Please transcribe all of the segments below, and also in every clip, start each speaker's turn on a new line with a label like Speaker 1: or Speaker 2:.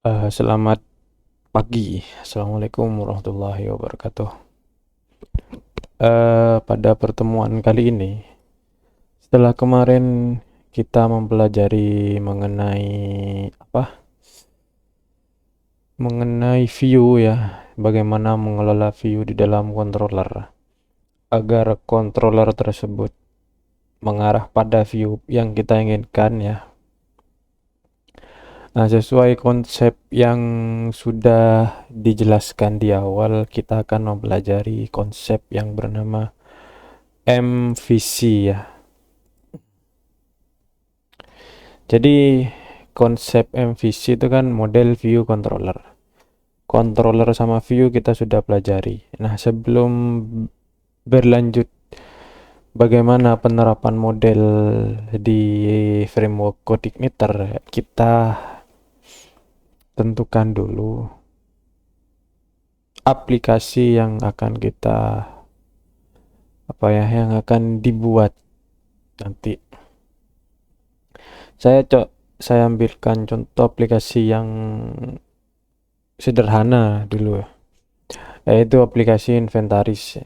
Speaker 1: Selamat pagi. Assalamualaikum warahmatullahi wabarakatuh. Pada pertemuan kali ini, setelah kemarin kita mempelajari mengenai apa? Mengenai view ya, bagaimana mengelola view di dalam controller agar controller tersebut mengarah pada view yang kita inginkan ya. Nah, sesuai konsep yang sudah dijelaskan di awal, kita akan mempelajari konsep yang bernama MVC ya. Jadi konsep MVC itu kan model view controller. Controller sama view kita sudah pelajari. Nah, sebelum berlanjut bagaimana penerapan model di framework CodeIgniter, kita tentukan dulu aplikasi yang akan kita yang akan dibuat nanti. Saya ambilkan contoh aplikasi yang sederhana dulu ya, yaitu aplikasi inventaris.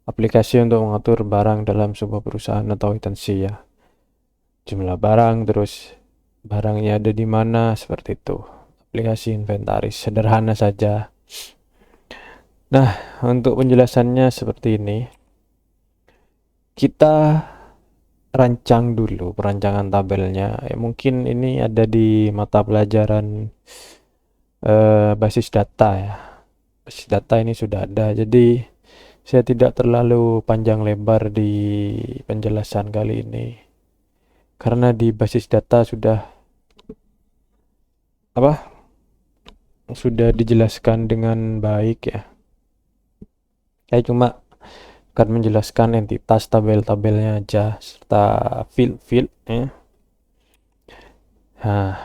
Speaker 1: Aplikasi untuk mengatur barang dalam sebuah perusahaan atau instansi ya. Jumlah barang, terus barangnya ada di mana, seperti itu. Aplikasi inventaris, sederhana saja. Nah, untuk penjelasannya seperti ini. Kita rancang dulu perancangan tabelnya. Mungkin ini ada di mata pelajaran basis data ya. Basis data ini sudah ada, jadi saya tidak terlalu panjang lebar di penjelasan kali ini karena di basis data sudah dijelaskan dengan baik ya. Saya cuma akan menjelaskan entitas tabel-tabelnya aja serta field ya. Nah,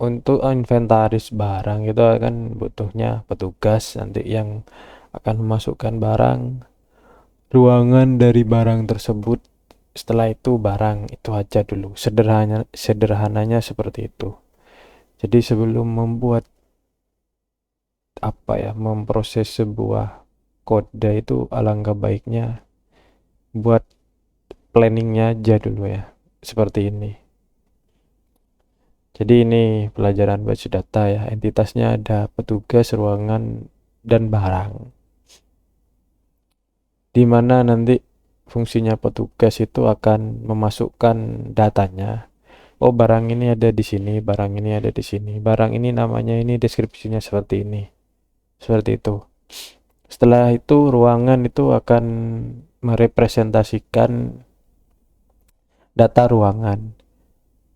Speaker 1: untuk inventaris barang itu kan butuhnya petugas nanti yang akan memasukkan barang, ruangan dari barang tersebut. Setelah itu barang itu aja dulu. Sederhananya seperti itu. Jadi sebelum memproses sebuah kode itu alangkah baiknya buat planningnya aja dulu ya. Seperti ini. Jadi ini pelajaran basis data ya. Entitasnya ada petugas, ruangan, dan barang. Di mana nanti fungsinya petugas itu akan memasukkan datanya. Oh, barang ini ada di sini, barang ini ada di sini, barang ini namanya ini, deskripsinya seperti ini. Seperti itu. Setelah itu ruangan itu akan merepresentasikan data ruangan.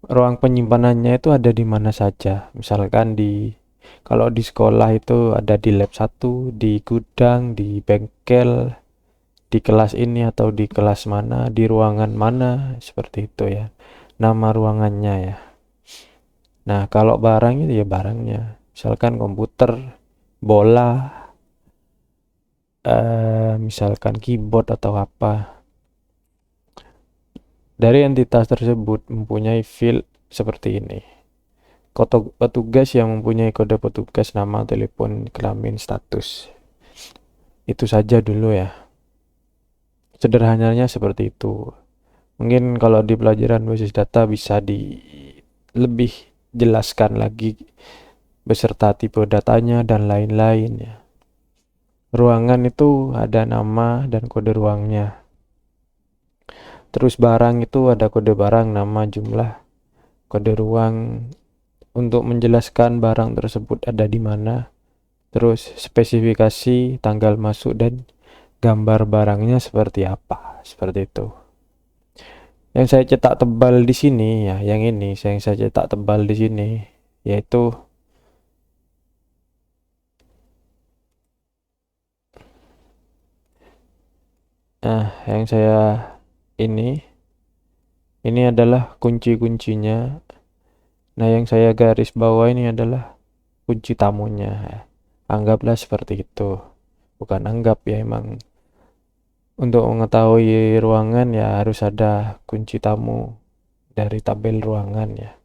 Speaker 1: Ruang penyimpanannya itu ada di mana saja. Misalkan kalau di sekolah itu ada di lab 1, di gudang, di bengkel, di kelas ini atau di kelas mana, di ruangan mana, seperti itu ya. Nama ruangannya ya. Nah, kalau barang itu ya barangnya. Misalkan komputer, bola, misalkan keyboard atau apa. Dari entitas tersebut mempunyai field seperti ini. Petugas yang mempunyai kode petugas, nama, telepon, kelamin, status. Itu saja dulu ya. Sederhananya seperti itu. Mungkin kalau di pelajaran basis data bisa lebih jelaskan lagi beserta tipe datanya dan lain-lain ya. Ruangan itu ada nama dan kode ruangnya. Terus barang itu ada kode barang, nama, jumlah, kode ruang untuk menjelaskan barang tersebut ada di mana. Terus spesifikasi, tanggal masuk, dan gambar barangnya seperti apa. Seperti itu. Yang saya cetak tebal di sini ya, yang saya cetak tebal di sini yaitu yang saya ini adalah kunci-kuncinya. Nah, yang saya garis bawah ini adalah kunci tamunya. Anggaplah seperti itu. Bukan anggap ya, emang untuk mengetahui ruangan ya harus ada kunci tamu dari tabel ruangan ya.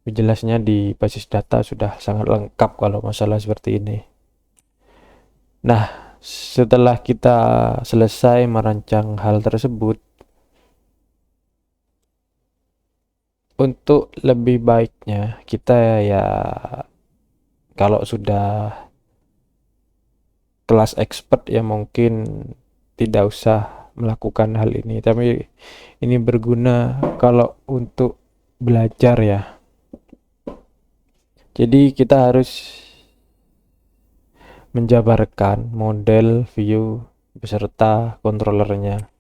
Speaker 1: Jelasnya di basis data sudah sangat lengkap kalau masalah seperti ini. Nah, setelah kita selesai merancang hal tersebut, untuk lebih baiknya kita ya kalau sudah kelas expert ya mungkin tidak usah melakukan hal ini, tapi ini berguna kalau untuk belajar ya. Jadi kita harus menjabarkan model, view, beserta controllernya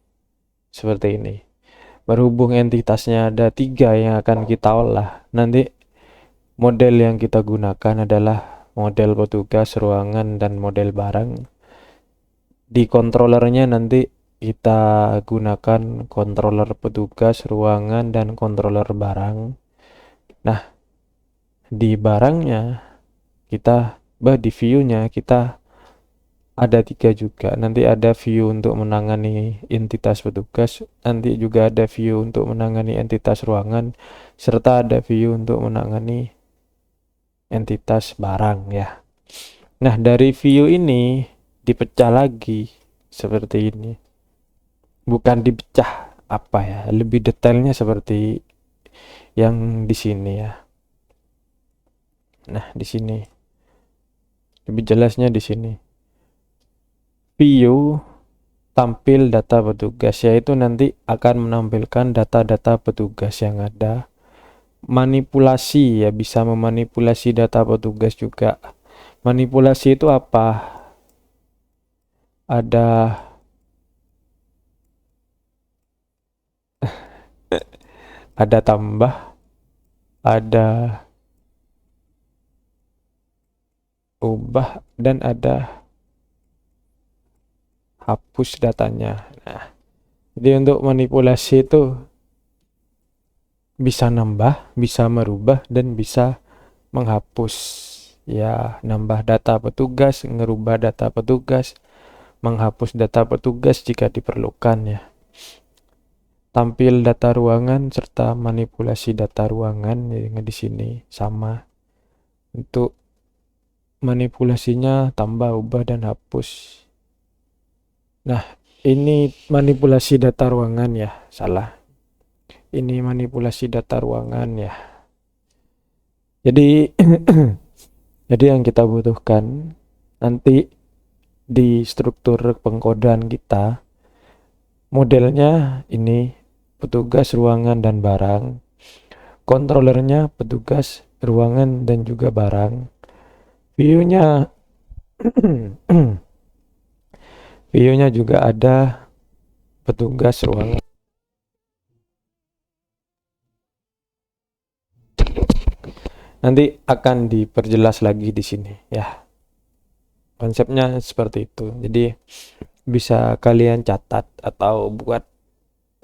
Speaker 1: seperti ini. Berhubung entitasnya ada 3 yang akan kita olah, nanti model yang kita gunakan adalah model petugas, ruangan, dan model barang. Di controllernya nanti kita gunakan controller petugas, ruangan, dan controller barang. Nah, di barangnya di view-nya kita ada 3 juga. Nanti ada view untuk menangani entitas petugas, nanti juga ada view untuk menangani entitas ruangan, serta ada view untuk menangani entitas barang ya. Nah, dari view ini dipecah lagi seperti ini. Bukan dipecah apa ya, lebih detailnya seperti yang di sini ya. Nah, di sini lebih jelasnya di sini. View tampil data petugas, yaitu nanti akan menampilkan data-data petugas yang ada. Manipulasi ya, bisa memanipulasi data petugas juga. Manipulasi itu apa? Ada tambah, ada ubah, dan ada hapus datanya. Nah, jadi untuk manipulasi itu bisa nambah, bisa merubah, dan bisa menghapus. Ya, nambah data petugas, ngerubah data petugas, menghapus data petugas jika diperlukan ya. Tampil data ruangan serta manipulasi data ruangan yang di sini sama. Untuk manipulasinya tambah, ubah, dan hapus. Nah, ini manipulasi data ruangan ya, salah. Ini manipulasi data ruangan ya. Jadi jadi yang kita butuhkan nanti di struktur pengkodean kita, modelnya ini petugas, ruangan, dan barang. Controllernya petugas, ruangan, dan juga barang. View-nya view-nya juga ada petugas, ruangan. Nanti akan diperjelas lagi di sini ya. Konsepnya seperti itu. Jadi bisa kalian catat atau buat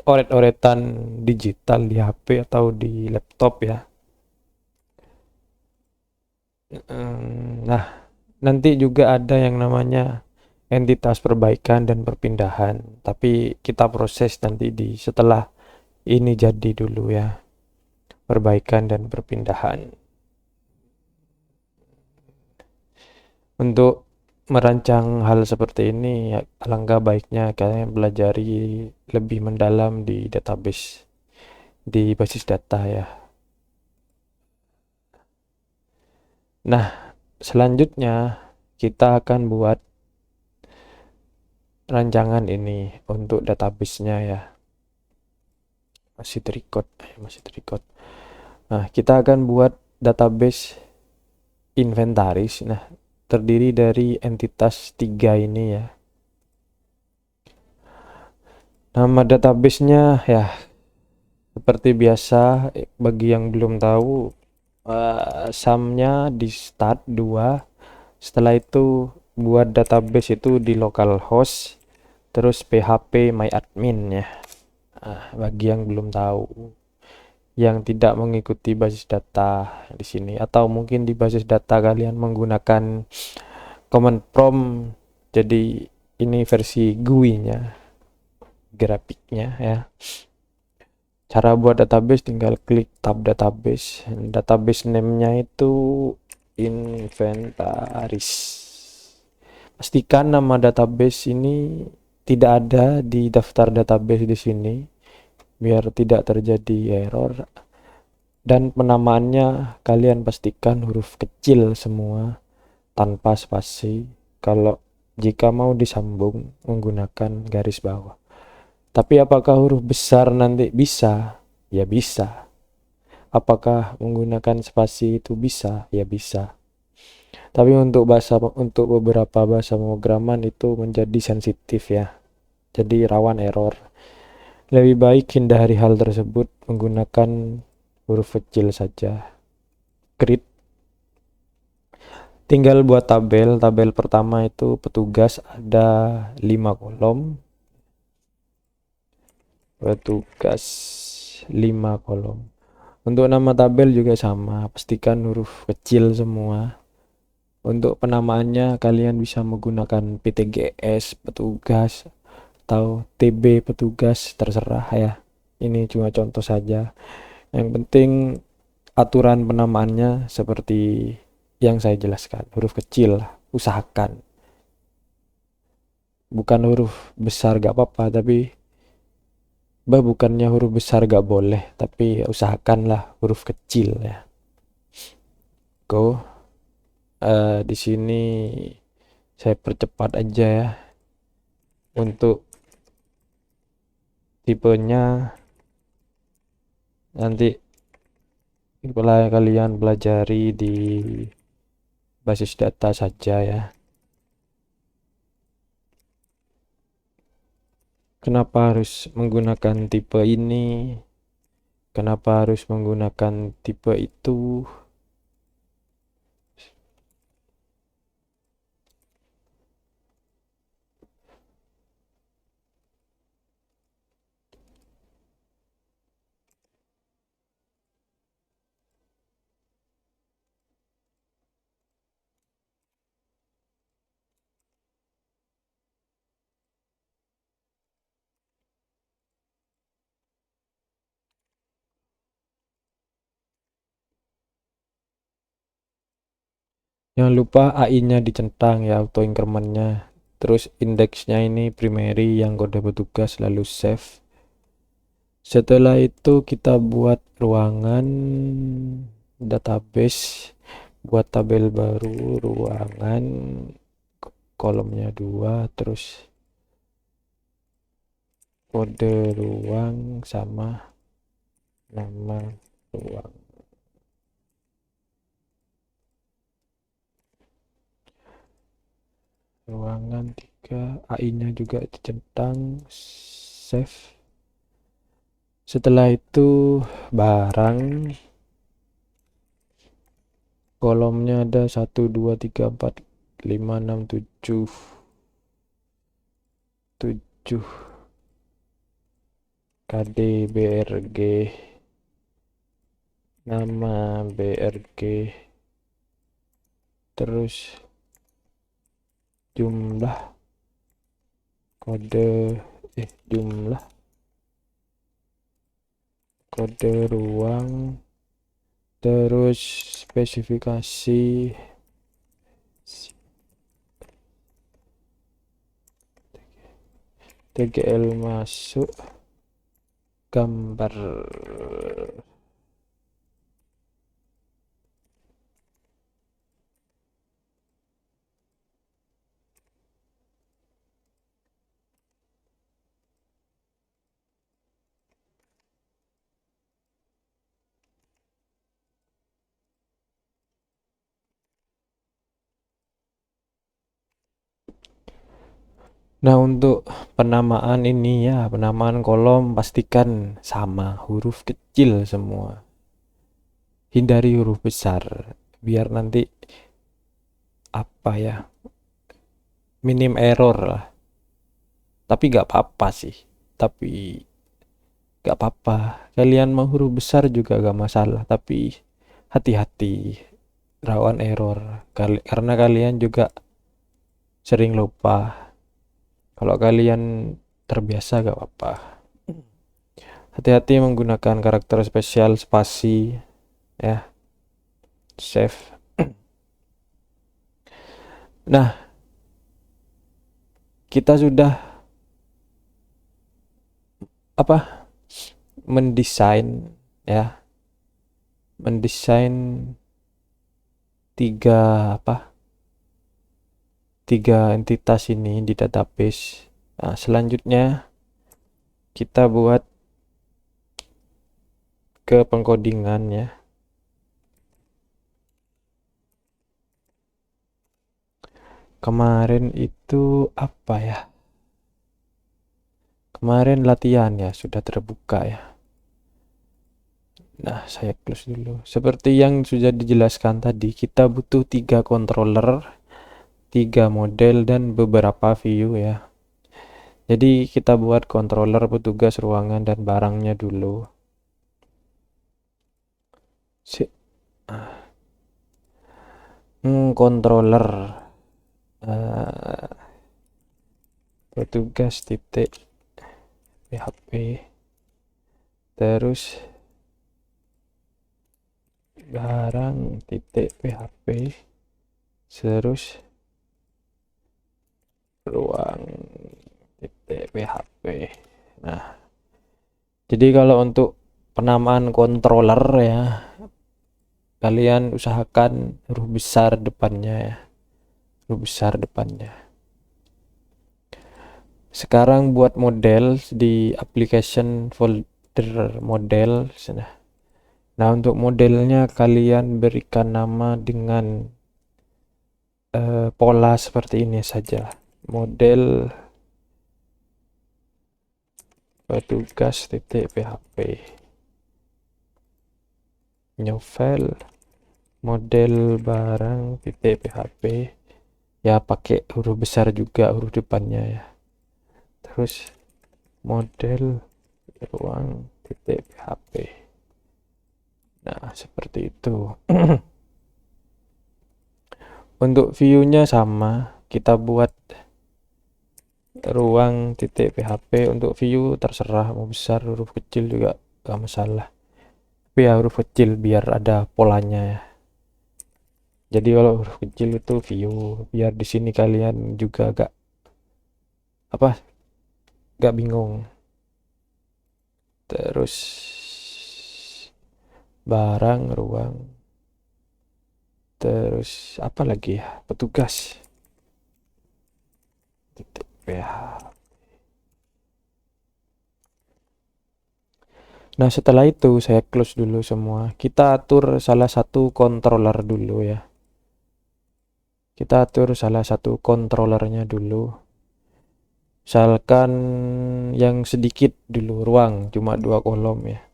Speaker 1: oret-oretan digital di HP atau di laptop ya. Nah, nanti juga ada yang namanya entitas perbaikan dan perpindahan, tapi kita proses nanti setelah ini jadi dulu ya, perbaikan dan perpindahan. Untuk merancang hal seperti ini ya, alangkah baiknya kalian pelajari lebih mendalam di database, di basis data ya. Nah, selanjutnya kita akan buat rancangan ini untuk database-nya ya. Masih terikot. Nah, kita akan buat database inventaris. Nah, terdiri dari entitas 3 ini ya. Nama database-nya ya seperti biasa, bagi yang belum tahu, sumnya di start 2. Setelah itu buat database itu di localhost, terus php myadmin ya. Bagi yang belum tahu, yang tidak mengikuti basis data di sini, atau mungkin di basis data kalian menggunakan command prompt, jadi ini versi GUI-nya, grafiknya ya. Cara buat database tinggal klik tab database. Database name-nya itu inventaris. Pastikan nama database ini tidak ada di daftar database di sini biar tidak terjadi error. Dan penamaannya kalian pastikan huruf kecil semua tanpa spasi. Kalau jika mau disambung menggunakan garis bawah. Tapi apakah huruf besar nanti bisa? Ya bisa. Apakah menggunakan spasi itu bisa? Ya bisa. Tapi untuk beberapa bahasa pemrograman itu menjadi sensitif ya. Jadi rawan error. Lebih baik hindari hal tersebut menggunakan huruf kecil saja. Grid. Tinggal buat tabel. Tabel pertama itu petugas ada 5 kolom. Petugas 5 kolom. Untuk nama tabel juga sama, pastikan huruf kecil semua. Untuk penamaannya kalian bisa menggunakan PTGS petugas atau TB petugas, terserah ya. Ini cuma contoh saja. Yang penting aturan penamaannya seperti yang saya jelaskan, huruf kecil usahakan. Bukan huruf besar gak apa-apa, tapi bukannya huruf besar gak boleh, tapi usahakanlah huruf kecil ya. Di sini saya percepat aja ya. Untuk tipenya nanti kalian pelajari di basis data saja ya. Kenapa harus menggunakan tipe ini? Kenapa harus menggunakan tipe itu? Jangan lupa AI-nya dicentang ya, auto increment-nya. Terus indeksnya ini primary yang kode petugas, lalu save. Setelah itu kita buat ruangan database, buat tabel baru, ruangan kolomnya 2, terus kode ruang sama nama ruang. Ruangan 3, AI-nya juga dicentang, save. Setelah itu barang, kolomnya ada 1 2 3 4 5 6 7 KD BRG, nama BRG, terus jumlah kode ruang, terus spesifikasi TGL masuk, gambar. Nah, untuk penamaan ini ya, penamaan kolom pastikan sama, huruf kecil semua. Hindari huruf besar biar nanti minim error lah. Tapi gak apa-apa sih. Kalian mau huruf besar juga gak masalah, tapi hati-hati rawan error karena kalian juga sering lupa. Kalau kalian terbiasa gak apa-apa. Hati-hati menggunakan karakter spesial spasi ya. Save. Nah, kita sudah mendesain ya. Mendesain tiga entitas ini di database. Nah, selanjutnya kita buat ke pengkodingan ya. Kemarin itu apa ya? Kemarin latihan ya, sudah terbuka ya. Nah, saya close dulu. Seperti yang sudah dijelaskan tadi, kita butuh 3 controller, 3 model, dan beberapa view ya. Jadi kita buat controller petugas ruangan dan barangnya dulu. Controller petugas titik PHP, terus barang titik PHP, terus ruang titik PHP. Nah, jadi kalau untuk penamaan controller ya, kalian usahakan huruf besar depannya ya, huruf besar depannya. Sekarang buat model di application folder model. Nah, untuk modelnya kalian berikan nama dengan pola seperti ini saja. Model petugas titik PHP, new file, model barang titik PHP ya, pakai huruf besar juga huruf depannya ya. Terus model ruang titik PHP. Nah, seperti itu. Untuk view-nya sama, kita buat ruang titik PHP. Untuk view terserah mau besar huruf kecil juga gak masalah, tapi ya huruf kecil biar ada polanya ya. Jadi kalau huruf kecil itu view, biar di sini kalian juga gak bingung. Terus barang ruang, terus apa lagi ya, petugas titik PHP. Nah, setelah itu saya close dulu semua. Kita atur salah satu controller dulu ya. Kita atur salah satu controllernya dulu. Misalkan yang sedikit dulu, ruang cuma 2 kolom ya.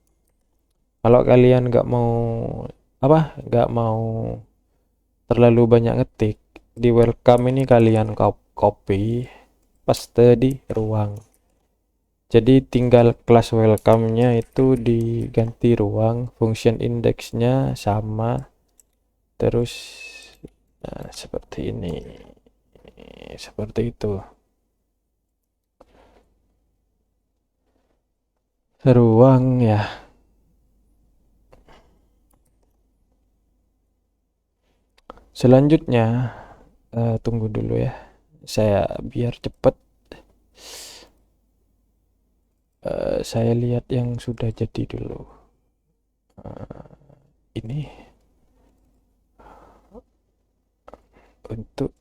Speaker 1: Kalau kalian nggak mau terlalu banyak ngetik, di welcome ini kalian copy paste di ruang. Jadi tinggal kelas welcome-nya itu diganti ruang, function index-nya sama, terus nah, seperti ini, seperti itu. Ruang ya. Selanjutnya tunggu dulu ya, saya biar cepet. Saya lihat yang sudah jadi dulu. Ini untuk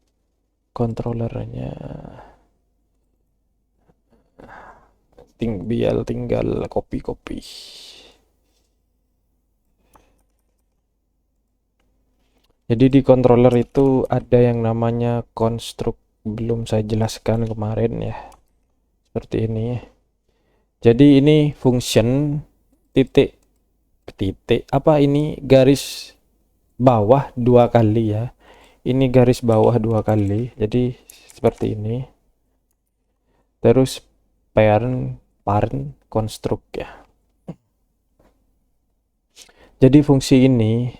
Speaker 1: controllernya tinggal copy. Jadi di controller itu ada yang namanya construct, belum saya jelaskan kemarin ya, seperti ini. Jadi ini function titik ini garis bawah 2 kali ya, ini garis bawah 2 kali, jadi seperti ini. Terus parent construct ya. Jadi fungsi ini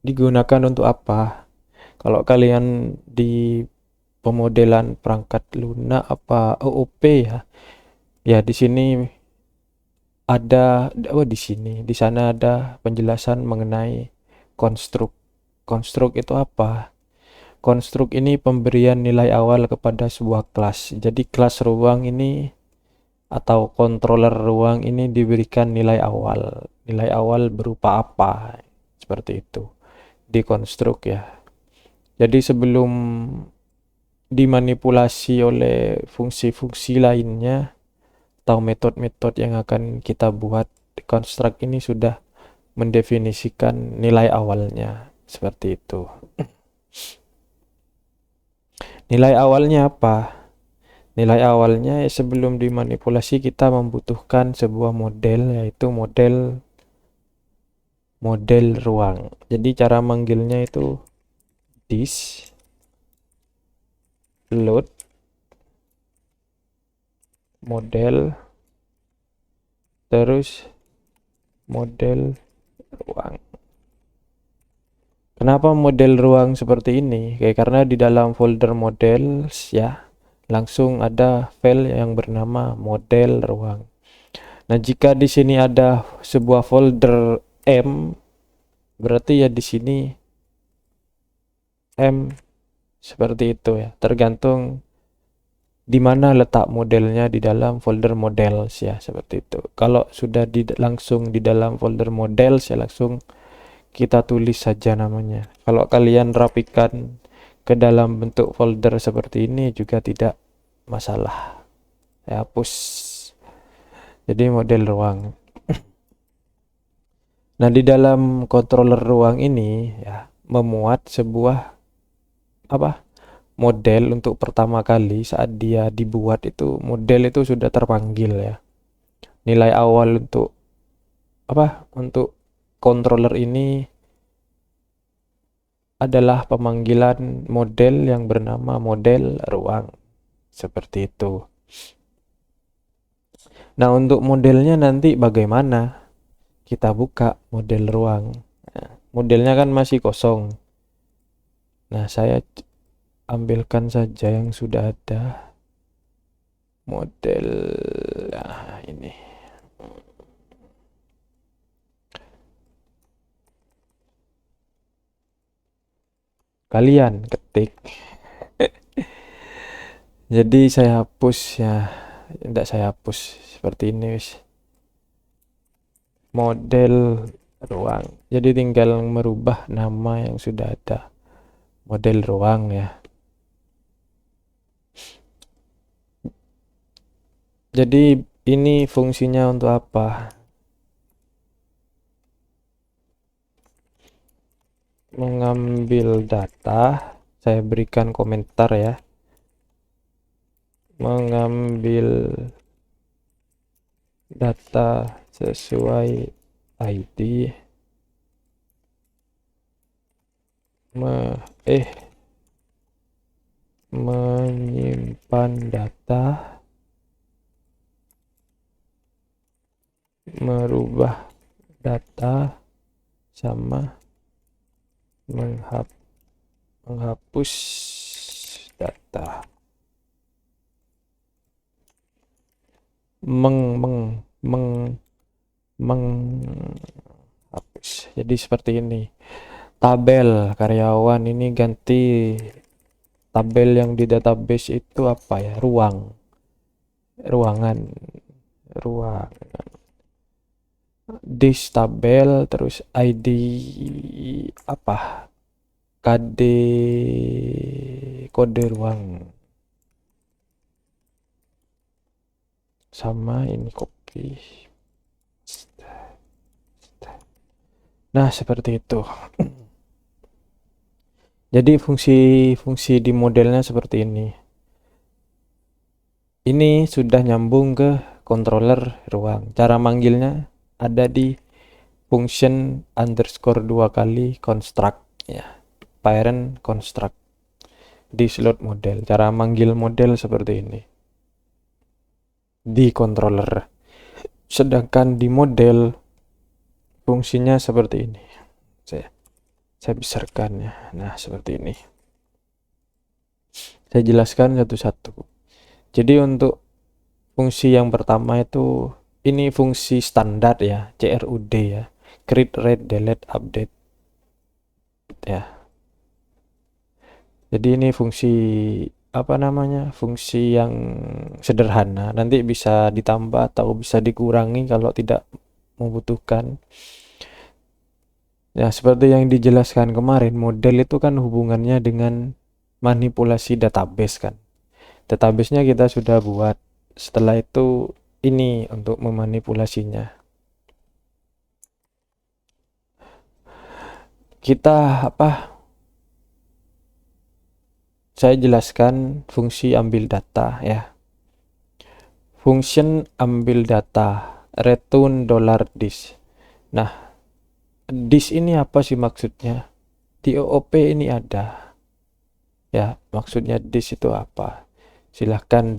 Speaker 1: digunakan untuk apa? Kalau kalian di pemodelan perangkat lunak OOP ya, di sini ada di sini, di sana ada penjelasan mengenai konstruk. Konstruk itu apa? Konstruk ini pemberian nilai awal kepada sebuah kelas. Jadi kelas ruang ini atau controller ruang ini diberikan nilai awal. Nilai awal berupa apa? Seperti itu. Di konstruk ya. Jadi sebelum dimanipulasi oleh fungsi-fungsi lainnya atau metode-metode yang akan kita buat, konstruk ini sudah mendefinisikan nilai awalnya. Seperti itu. Nilai awalnya apa? Nilai awalnya sebelum dimanipulasi kita membutuhkan sebuah model, yaitu model ruang. Jadi cara manggilnya itu this load model terus model ruang. Kenapa model ruang seperti ini? Karena di dalam folder models ya langsung ada file yang bernama model ruang. Nah, jika di sini ada sebuah folder M, berarti ya di sini M seperti itu ya. Tergantung di mana letak modelnya di dalam folder models ya, seperti itu. Kalau sudah langsung di dalam folder models ya langsung kita tulis saja namanya. Kalau kalian rapikan ke dalam bentuk folder seperti ini juga tidak masalah. Ya, hapus. Jadi model ruang. Nah, di dalam controller ruang ini ya memuat sebuah model untuk pertama kali. Saat dia dibuat itu model itu sudah terpanggil ya. Nilai awal untuk untuk controller ini adalah pemanggilan model yang bernama model ruang. Seperti itu. Nah, untuk modelnya nanti bagaimana? Kita buka model ruang. Nah, modelnya kan masih kosong. Nah, saya ambilkan saja yang sudah ada. Model ini. Kalian ketik. Jadi saya hapus ya. Tidak saya hapus seperti ini wis. Model ruang. Jadi tinggal merubah nama yang sudah ada. Model ruang ya. Jadi ini fungsinya untuk apa? Mengambil data, saya berikan komentar ya. Mengambil data sesuai ID. Menyimpan data, merubah data, sama menghapus data. Menghapus. Jadi seperti ini. Tabel karyawan ini ganti tabel yang di database itu apa ya? Ruangan. This tabel terus ID KD kode ruang. Sama ini copy. Nah, seperti itu. Jadi fungsi di modelnya seperti ini. Ini sudah nyambung ke controller ruang. Cara manggilnya ada di function underscore 2 kali construct ya. Parent construct di slot model. Cara manggil model seperti ini. Di controller. Sedangkan di model fungsinya seperti ini. Saya besarkan ya. Nah, seperti ini. Saya jelaskan satu-satu. Jadi untuk fungsi yang pertama itu ini fungsi standar ya, CRUD ya, create, read, delete, update ya. Jadi ini fungsi apa namanya, fungsi yang sederhana, nanti bisa ditambah atau bisa dikurangi kalau tidak membutuhkan. Ya, seperti yang dijelaskan kemarin, model itu kan hubungannya dengan manipulasi database kan. Database-nya kita sudah buat. Setelah itu ini untuk memanipulasinya. Kita saya jelaskan fungsi ambil data ya. Function ambil data, return $dis. Nah, dis ini apa sih maksudnya? Di OOP ini ada. Ya, maksudnya dis itu apa? Silahkan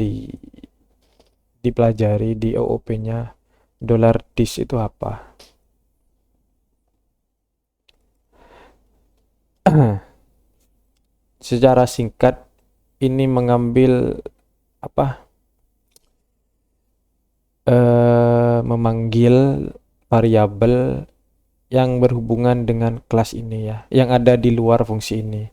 Speaker 1: dipelajari di OOP-nya. $dis itu apa? Secara singkat ini mengambil memanggil variabel yang berhubungan dengan kelas ini ya, yang ada di luar fungsi ini.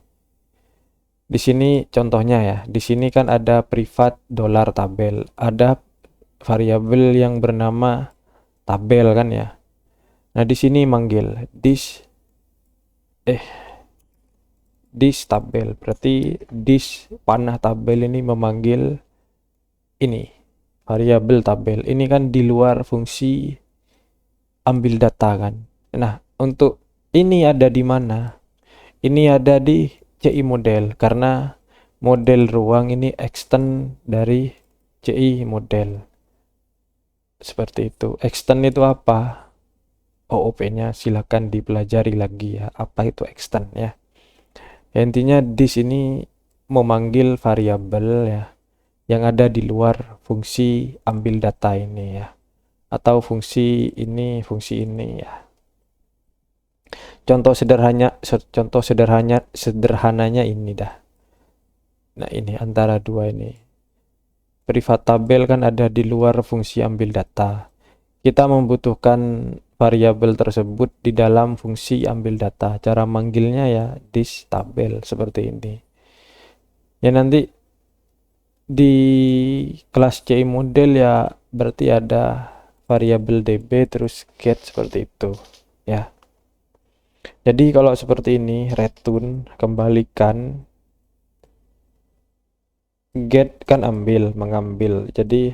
Speaker 1: Di sini contohnya ya, di sini kan ada privat $tabel, ada variabel yang bernama tabel kan ya. Nah, di sini manggil dis tabel, berarti dis panah tabel ini memanggil ini variabel tabel. Ini kan di luar fungsi ambil data kan. Nah, untuk ini ada di mana? Ini ada di CI model, karena model ruang ini extend dari CI model. Seperti itu. Extend itu apa? OOP-nya silakan dipelajari lagi ya. Apa itu extend ya? Ya, intinya di sini memanggil variabel ya yang ada di luar fungsi ambil data ini ya. Atau fungsi ini ya. Contoh sederhananya ini dah. Nah, ini antara dua ini. Privat tabel kan ada di luar fungsi ambil data. Kita membutuhkan variabel tersebut di dalam fungsi ambil data. Cara manggilnya ya dis tabel seperti ini. Ya, nanti di kelas CI model ya berarti ada variabel db terus get seperti itu ya. Jadi kalau seperti ini, return kembalikan, get kan mengambil. Jadi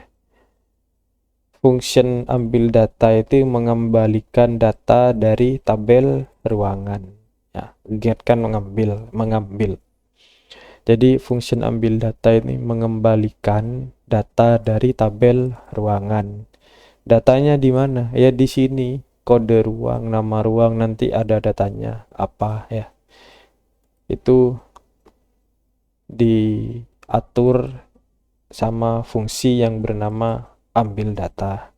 Speaker 1: function ambil data itu mengembalikan data dari tabel ruangan. Ya, get kan mengambil. Jadi function ambil data ini mengembalikan data dari tabel ruangan. Datanya di mana? Ya di sini. Kode ruang, nama ruang, nanti ada datanya apa ya. Itu diatur sama fungsi yang bernama ambil data.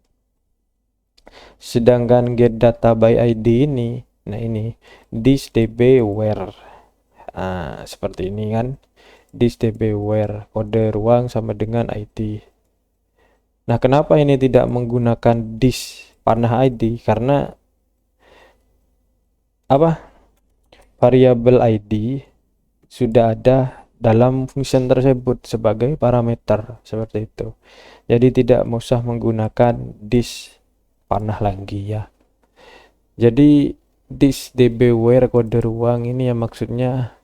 Speaker 1: Sedangkan get data by ID ini, nah ini this db where. Nah, seperti ini kan. This db where, kode ruang sama dengan ID. Nah, kenapa ini tidak menggunakan this panah ID? Karena variabel ID sudah ada dalam function tersebut sebagai parameter seperti itu. Jadi tidak usah menggunakan this panah lagi ya. Jadi this db where kode ruang ini ya maksudnya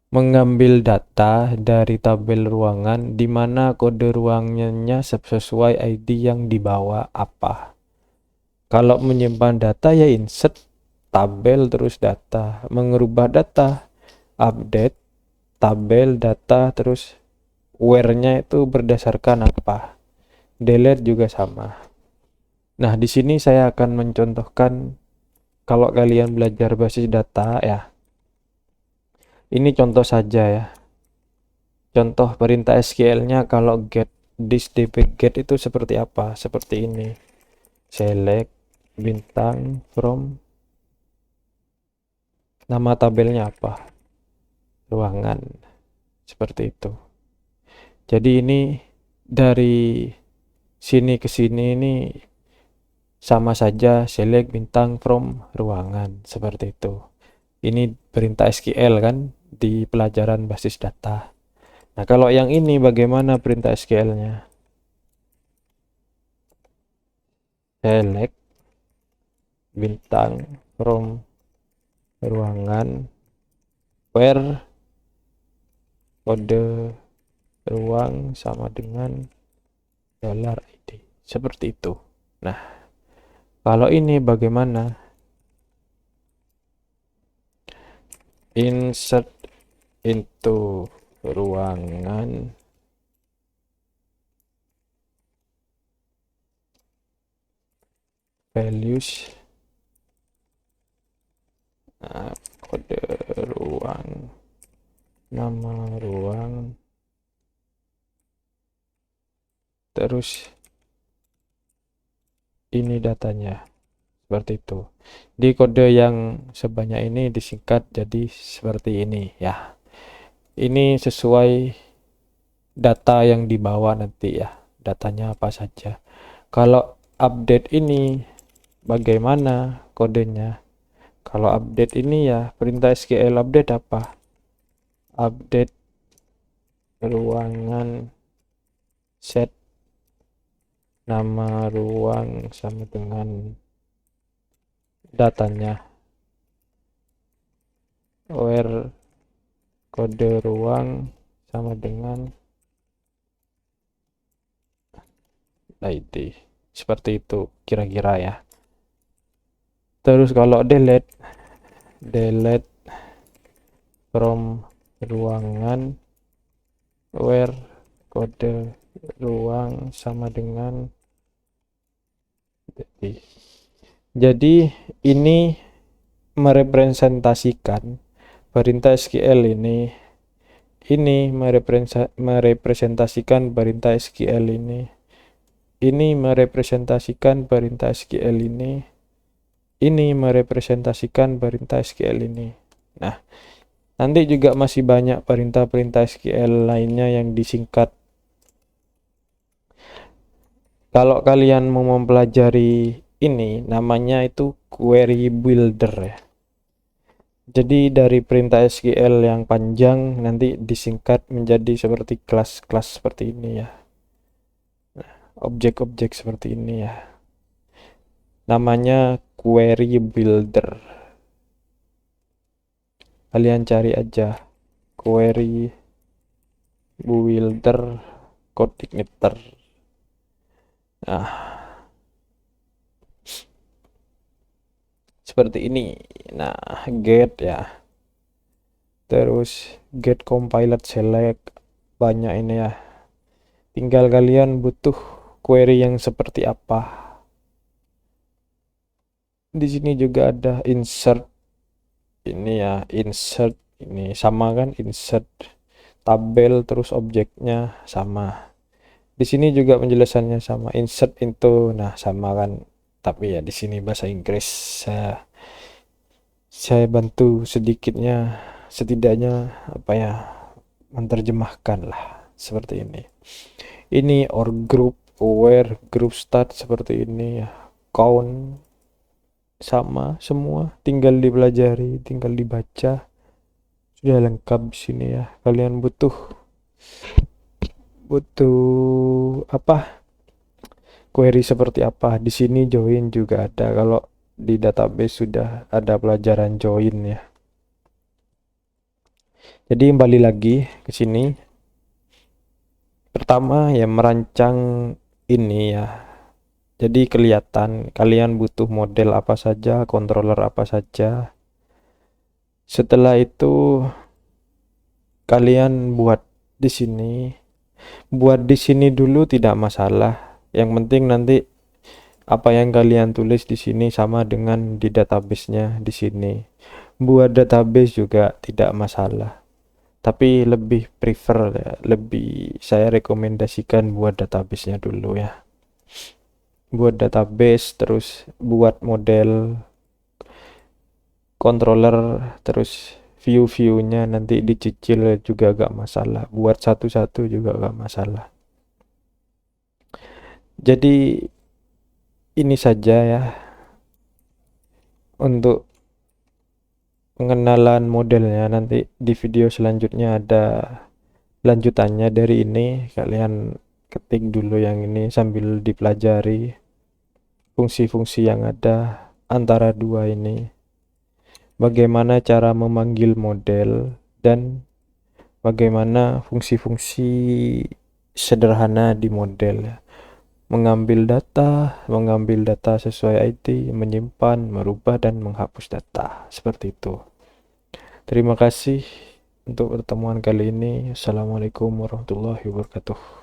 Speaker 1: mengambil data dari tabel ruangan di mana kode ruangannya sesuai ID yang dibawa apa. Kalau menyimpan data ya insert tabel terus data, mengubah data update tabel data terus where-nya itu berdasarkan apa. Delete juga sama. Nah, di sini saya akan mencontohkan kalau kalian belajar basis data ya. Ini contoh saja ya. Contoh perintah SQL-nya kalau get this db get itu seperti apa? Seperti ini. Select bintang from nama tabelnya apa? Ruangan. Seperti itu. Jadi ini dari sini ke sini ini sama saja select bintang from ruangan, seperti itu. Ini perintah SQL kan di pelajaran basis data. Nah, kalau yang ini bagaimana perintah SQL-nya? Select bintang from ruangan where kode ruang sama dengan $id, seperti itu. Nah, kalau ini bagaimana? Insert into ruangan values, nah, kode ruang, nama ruang, terus ini datanya, seperti itu. Di kode yang sebanyak ini disingkat jadi seperti ini ya. Ini sesuai data yang dibawa nanti ya, datanya apa saja. Kalau update ini bagaimana kodenya? Kalau update ini ya perintah SQL update apa? Update ruangan set nama ruang sama dengan datanya, where kode ruang sama dengan ID, seperti itu kira-kira ya. Terus kalau delete from ruangan where kode ruang sama dengan jadi ini merepresentasikan perintah SQL ini merepresentasikan perintah SQL ini merepresentasikan perintah SQL ini merepresentasikan perintah SQL ini. Nah, nanti juga masih banyak perintah-perintah SQL lainnya yang disingkat. Kalau kalian mau mempelajari ini, namanya itu query builder ya. Jadi dari perintah SQL yang panjang nanti disingkat menjadi seperti kelas-kelas seperti ini ya. Objek-objek seperti ini ya. Namanya query builder. Kalian cari aja query builder coordinator. Nah, seperti ini. Nah, get ya. Terus get compiled select, banyak ini ya. Tinggal kalian butuh query yang seperti apa. Di sini juga ada insert. Ini ya, insert ini sama kan, insert tabel terus objeknya sama. Di sini juga penjelasannya sama, insert into, nah sama kan. Tapi ya di sini bahasa Inggris saya bantu sedikitnya, setidaknya apa ya, menerjemahkan lah seperti ini. Ini or group, where group start seperti ini ya, count sama semua, tinggal dipelajari, tinggal dibaca, sudah lengkap di sini ya. Kalian butuh apa, query seperti apa, di sini join juga ada. Kalau di database sudah ada pelajaran join ya. Jadi kembali lagi ke sini, pertama ya merancang ini ya. Jadi kelihatan kalian butuh model apa saja, controller apa saja. Setelah itu kalian buat di sini. Buat di sini dulu tidak masalah. Yang penting nanti apa yang kalian tulis di sini sama dengan di database-nya di sini. Buat database juga tidak masalah. Tapi lebih prefer ya, lebih saya rekomendasikan buat database-nya dulu ya. Buat database terus buat model controller, terus view-viewnya nanti dicicil juga gak masalah, buat satu-satu juga gak masalah. Jadi ini saja ya untuk pengenalan modelnya. Nanti di video selanjutnya ada lanjutannya dari ini. Kalian ketik dulu yang ini sambil dipelajari fungsi-fungsi yang ada antara dua ini. Bagaimana cara memanggil model dan bagaimana fungsi-fungsi sederhana di model. Mengambil data sesuai ID, menyimpan, merubah, dan menghapus data. Seperti itu. Terima kasih untuk pertemuan kali ini. Assalamualaikum warahmatullahi wabarakatuh.